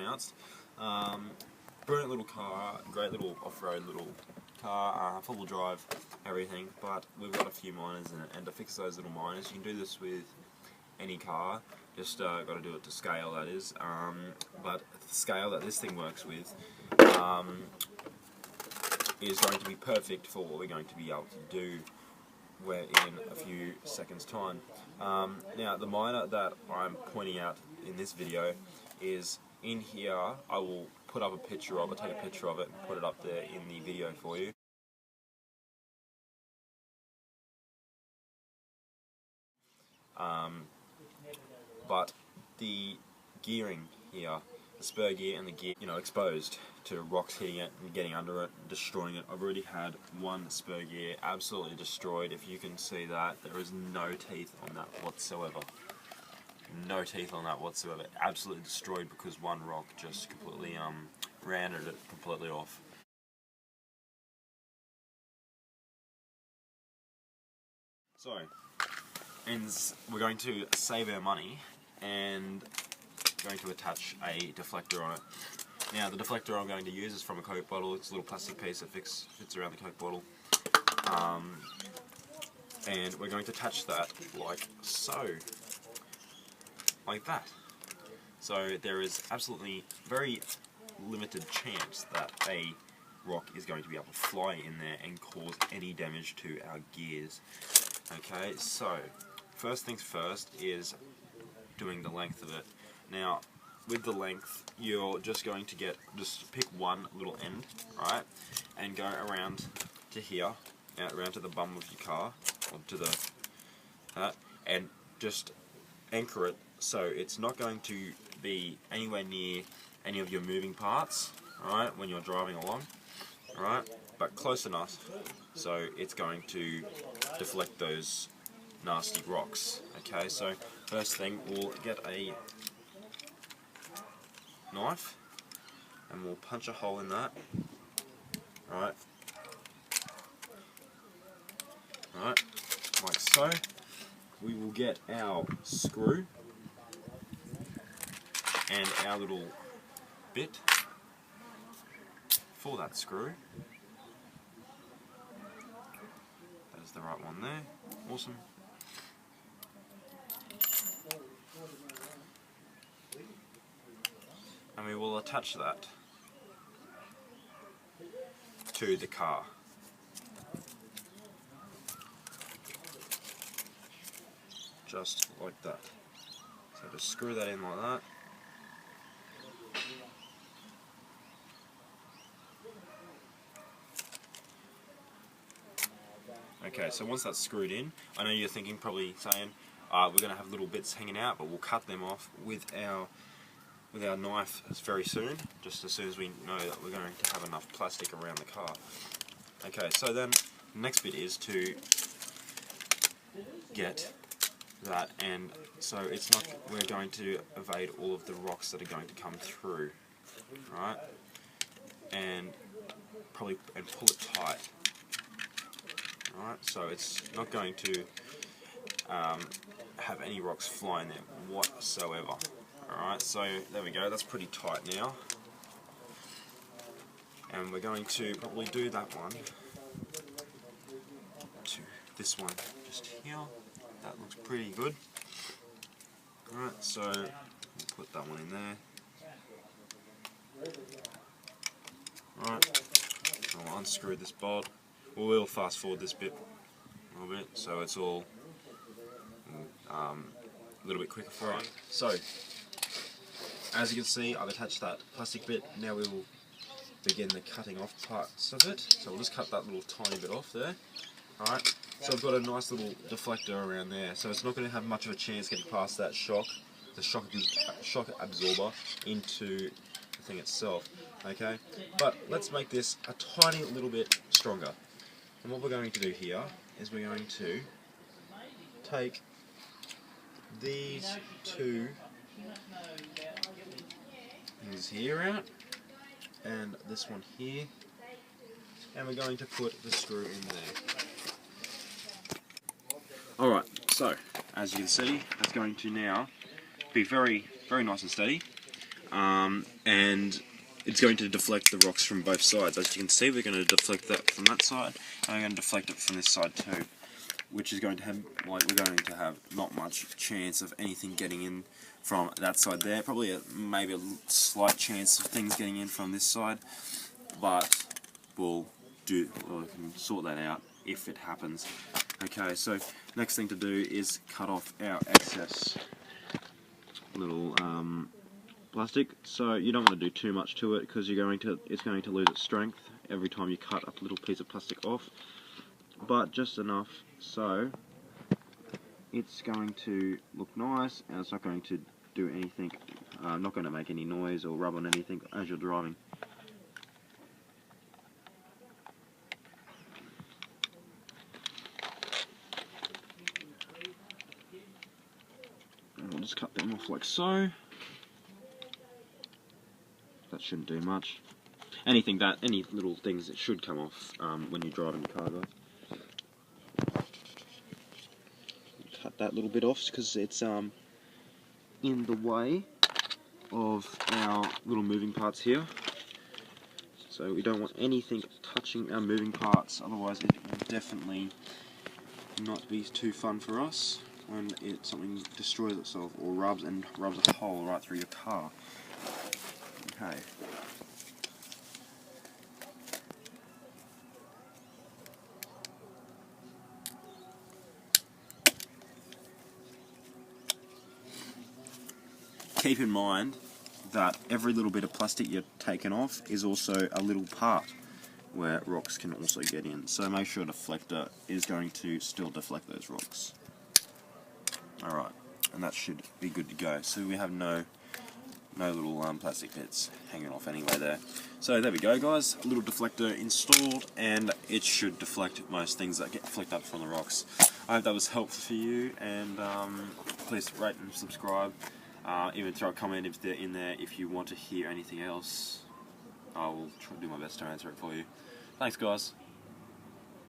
pronounced. Brilliant little car, great little off-road little car, four-wheel drive, everything, but we've got a few minors in it, and to fix those little minors, you can do this with any car, just got to do it to scale, that is, but the scale that this thing works with is going to be perfect for what we're going to be able to do in a few seconds time. Now the minor that I'm pointing out in this video is in here. I will put up a picture of it, take a picture of it and put it up there in the video for you. But the gearing here, the spur gear and the gear, exposed to rocks hitting it and getting under it, destroying it. I've already had one spur gear absolutely destroyed. If you can see that, there is no teeth on that whatsoever. No teeth on that whatsoever. Absolutely destroyed because one rock just completely rounded it completely off. So, we're going to save our money and going to attach a deflector on it. Now the deflector I'm going to use is from a Coke bottle. It's a little plastic piece that fits around the Coke bottle. And we're going to attach that like so. Like that. So there is absolutely very limited chance that a rock is going to be able to fly in there and cause any damage to our gears. Okay, so first things first is doing the length of it. Now with the length, you're just going to just pick one little end, right, and go around to here, around to the bum of your car, or to the, and just anchor it so it's not going to be anywhere near any of your moving parts, alright, when you're driving along, alright, but close enough so it's going to deflect those nasty rocks. Okay, so first thing, we'll get a knife and we'll punch a hole in that, right, like so. We will get our screw and our little bit for that screw. That is the right one there. Awesome. And we will attach that to the car. Just like that. So just screw that in like that. Okay, so once that's screwed in, I know you're thinking, probably saying, we're going to have little bits hanging out, but we'll cut them off with our knife very soon, just as soon as we know that we're going to have enough plastic around the car. Okay, so then the next bit is to get that, and so it's not, we're going to evade all of the rocks that are going to come through, right, and pull it tight, right, so it's not going to have any rocks flying there whatsoever. Alright, so there we go, that's pretty tight now, and we're going to probably do that one to this one just here. That looks pretty good. Alright, so we'll put that one in there. Alright, I'll unscrew this bolt. We'll fast forward this bit a little bit so it's all a little bit quicker for us. So, as you can see, I've attached that plastic bit. Now we will begin the cutting off parts of it. So we'll just cut that little tiny bit off there. Alright, so I've got a nice little deflector around there, so it's not going to have much of a chance getting past that shock absorber into the thing itself. Okay, but let's make this a tiny little bit stronger. And what we're going to do here is we're going to take these two things here out, and this one here, and we're going to put the screw in there. Alright, so as you can see, that's going to now be very, very nice and steady. and it's going to deflect the rocks from both sides. As you can see, we're going to deflect that from that side, and we're going to deflect it from this side too, which is going to have, like, we're going to have not much chance of anything getting in from that side there. Probably maybe a slight chance of things getting in from this side, but we can sort that out if it happens. Okay, so next thing to do is cut off our excess little plastic. So you don't want to do too much to it, because it's going to lose its strength every time you cut a little piece of plastic off, but just enough so it's going to look nice, and it's not going to do anything, not going to make any noise or rub on anything as you're driving. And we'll just cut them off like so. That shouldn't do much. Any little things that should come off when you're driving your car, guys. Cut that little bit off because it's in the way of our little moving parts here. So we don't want anything touching our moving parts, otherwise it will definitely not be too fun for us when something destroys itself or rubs a hole right through your car. Okay. Keep in mind that every little bit of plastic you're taking off is also a little part where rocks can also get in. So make sure the deflector is going to still deflect those rocks. Alright, and that should be good to go. So we have no little plastic bits hanging off anyway there. So there we go, guys, a little deflector installed, and it should deflect most things that get flicked up from the rocks. I hope that was helpful for you, and please rate and subscribe. Even throw a comment in there if you want to hear anything else. I will try to do my best to answer it for you. Thanks, guys.